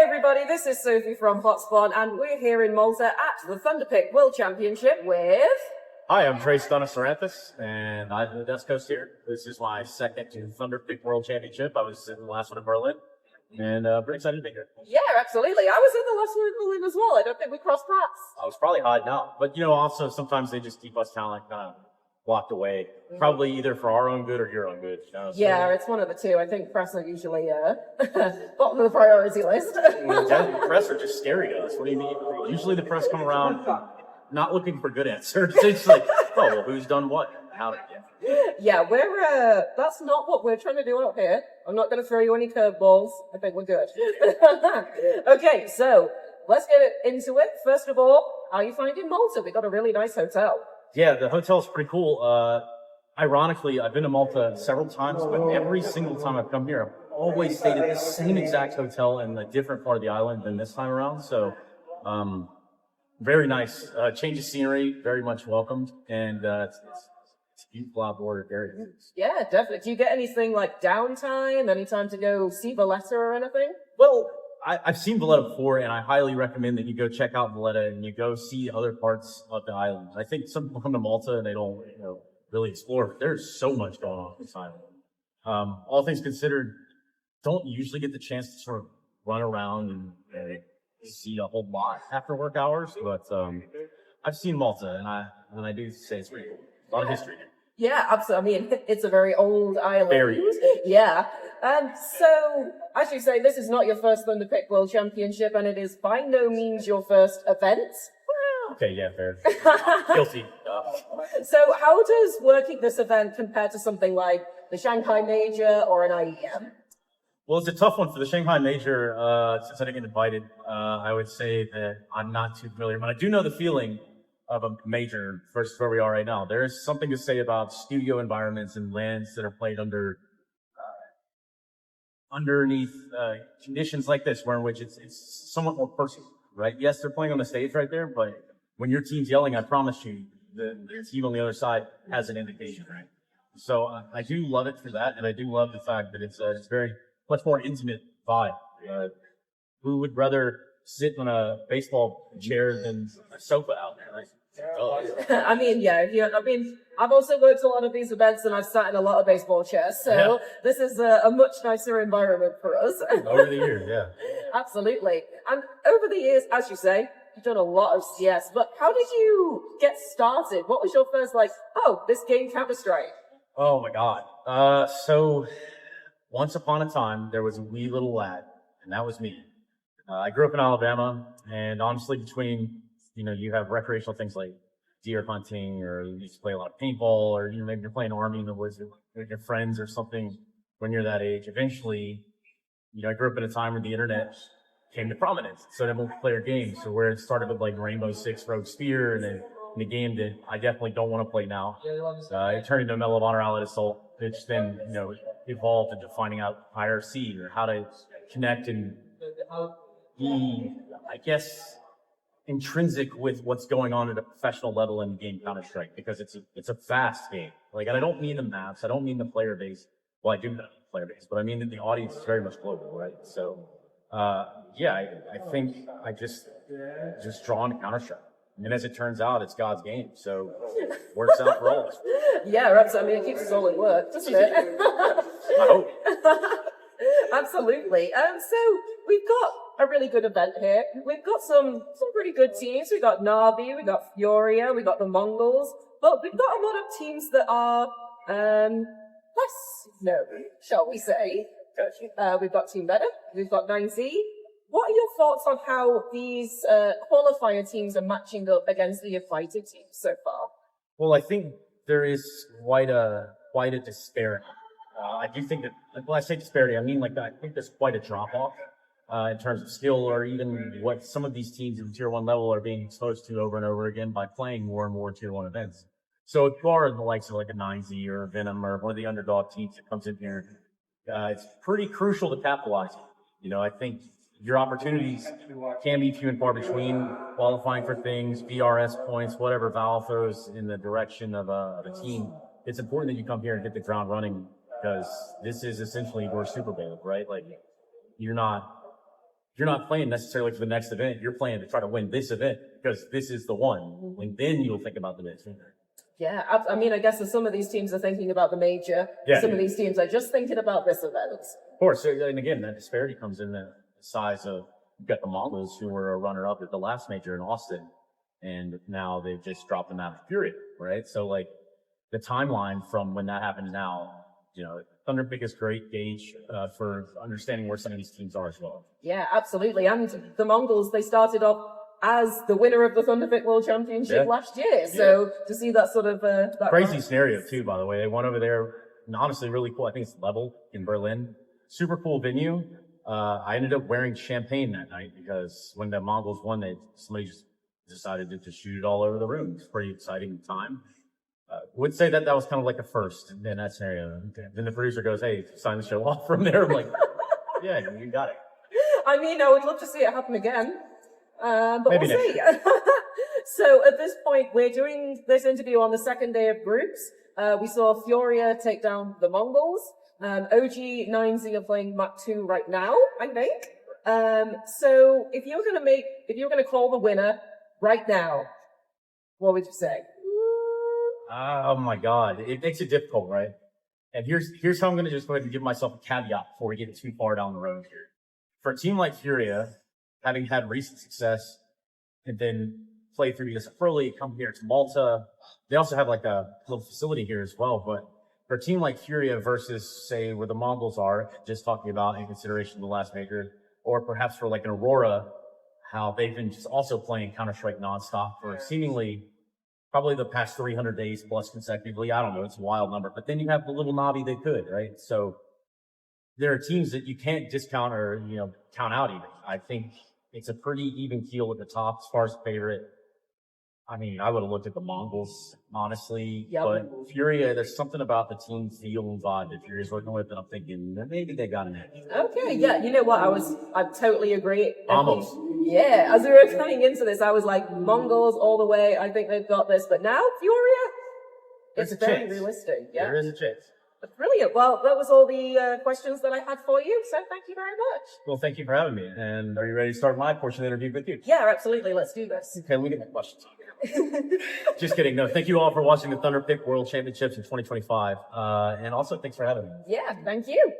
everybody, this is Sophie from Hotspot, and we're here in Malta at the Thunderpick World Championship with... Hi, I'm Stunna, and I'm the West Coast here. This is my second Thunderpick World Championship. I was in the last one in Berlin, and pretty excited to be here. Yeah, absolutely. I was in the last one in Berlin as well. I don't think we crossed paths. I was probably hiding out, but also sometimes they just keep us talent kind of blocked away, probably either for our own good or your own good. Yeah, it's one of the two. I think press are usually bottom of the priority list. The press are just scary to us. What do you mean? Usually the press come around not looking for good answers. It's like, oh, well, who's done what? How did you? Yeah, that's not what we're trying to do out here. I'm not going to throw you any curveballs. I think we're good. Okay, so let's get into it. First of all, how are you finding Malta? We got a really nice hotel. Yeah, the hotel's pretty cool. Ironically, I've been to Malta several times, but every single time I've come here, I've always stayed at the same exact hotel in a different part of the island than this time around. So, very nice. Change of scenery, very much welcomed, and it's beautiful outdoor area. Yeah, definitely. Do you get anything like downtime? Any time to go see Valletta or anything? Well, I've seen Valletta before, and I highly recommend that you go check out Valletta and you go see other parts of the island. I think some people come to Malta and they don't, really explore, but there's so much going on this island. All things considered, don't usually get the chance to sort of run around and see a whole lot after work hours, but I've seen Malta, and I do say it's pretty cool. A lot of history here. Yeah, absolutely. I mean, it's a very old island. Very. Yeah. So, as you say, this is not your first Thunderpick World Championship, and it is by no means your first event. Okay, yeah, fair. Guilty. So, how does working this event compare to something like the Shanghai Major or an IEM? Well, it's a tough one for the Shanghai Major. Since I didn't get invited, I would say that I'm not too familiar, but I do know the feeling of a major versus where we are right now. There is something to say about studio environments and lands that are played underneath conditions like this, where in which it's somewhat more personal, right? Yes, they're playing on the stage right there, but when your team's yelling, I promise you, the team on the other side has an indication, right? So I do love it for that, and I do love the fact that it's very much more intimate vibe. Who would rather sit on a baseball chair than a sofa out there? Right? I mean, yeah. I've also worked a lot of these events, and I've sat in a lot of baseball chairs, so This is a much nicer environment for us. Over the years, yeah. Absolutely. And over the years, as you say, you've done a lot of CS, but how did you get started? What was your first, this game Counter-Strike? Oh my God. So once upon a time, there was a wee little lad, and that was me. I grew up in Alabama, and honestly, between, you have recreational things like deer hunting, or you used to play a lot of paintball, or maybe you're playing Army in the woods with your friends or something when you're that age. Eventually, I grew up in a time where the internet came to prominence. So the multiplayer games, so where it started with like Rainbow Six Rogue Spear, and then in a game that I definitely don't want to play now. It turned into Medal of Honor Allied Assault, which then, evolved into finding out IRC, or how to connect and be, I guess, intrinsic with what's going on at a professional level in game Counter-Strike, because it's a fast game. And I don't mean the maps, I don't mean the player base. Well, I do mean the player base, but I mean that the audience is very much global, right? So, I think I just drawn to Counter-Strike. And as it turns out, it's God's game, so works out for all of us. Yeah, absolutely. I mean, it keeps us all in work, doesn't it? I hope. Absolutely. So we've got a really good event here. We've got some pretty good teams. We've got Na'Vi, we've got Furia, we've got the Mongols, but we've got a lot of teams that are less known, shall we say. We've got Team Better, we've got 9Z. What are your thoughts on how these qualifier teams are matching up against the invited teams so far? Well, I think there is quite a disparity. I do think that, when I say disparity, I mean I think there's quite a drop-off in terms of skill, or even what some of these teams in Tier 1 level are being exposed to over and over again by playing more and more Tier 1 events. So if you are the likes of like a 9Z or a Venom or one of the underdog teams that comes in here, it's pretty crucial to capitalize. I think your opportunities can be few and far between, qualifying for things, VRS points, whatever Valve throws in the direction of a team. It's important that you come here and hit the ground running, because this is essentially your Super Bowl, right? Like, you're not you're not playing necessarily for the next event. You're playing to try to win this event because this is the one. And then you'll think about the next event. Yeah, I mean, I guess that some of these teams are thinking about the major. Yeah. Some of these teams are just thinking about this event. Of course, and again, that disparity comes in the size of, you've got the Mongols who were a runner-up at the last major in Austin, and now they've just dropped them out of Fury, right? So, like, the timeline from when that happened now, you know, Thunderpick is great gauge for understanding where some of these teams are as well. Yeah, absolutely. And the Mongols, they started off as the winner of the Thunderpick World Championship last year. So to see that sort of that crazy scenario too, by the way. They went over there, and honestly, really cool. I think it's Level in Berlin. Super cool venue. I ended up wearing champagne that night because when the Mongols won, somebody just decided to shoot it all over the room. It's a pretty exciting time. Would say that was kind of like a first in that scenario. Then the producer goes, "Hey, sign the show off from there." I'm like, "Yeah, you got it." I mean, I would love to see it happen again. But maybe we'll see. So at this point, we're doing this interview on the second day of groups. We saw Furia take down the Mongols. OG 9Z are playing Mach 2 right now, I think. So if you're gonna call the winner right now, what would you say? Oh my God, it makes it difficult, right? And here's how I'm going to just go ahead and give myself a caveat before we get too far down the road here. For a team like Furia, having had recent success and then play through this early, come here to Malta. They also have like a little facility here as well. But for a team like Furia versus, say, where the Mongols are, just talking about in consideration of the last major, or perhaps for like an Aurora, how they've been just also playing Counter-Strike nonstop for seemingly probably the past 300 days plus consecutively. I don't know. It's a wild number. But then you have the little Navi they could, right? So there are teams that you can't discount or, count out even. I think it's a pretty even keel at the top as far as favorite. I mean, I would have looked at the Mongols, honestly. Yep. But Furia, there's something about the team feel and vibe that Furia's working with, and I'm thinking that maybe they got an edge. Okay, yeah, you know what? I totally agree. Almost. Yeah, as we were coming into this, I was like, Mongols all the way. I think they've got this. But now, Furia, There's it's a very chance. realistic. Yeah. There is a chance. Brilliant. Well, that was all the questions that I had for you. So thank you very much. Well, thank you for having me. And are you ready to start my portion of the interview with you? Yeah, absolutely. Let's do this. Okay, let me get my questions on. Just kidding. No, thank you all for watching the Thunderpick World Championships in 2025. And also, thanks for having me. Yeah, thank you.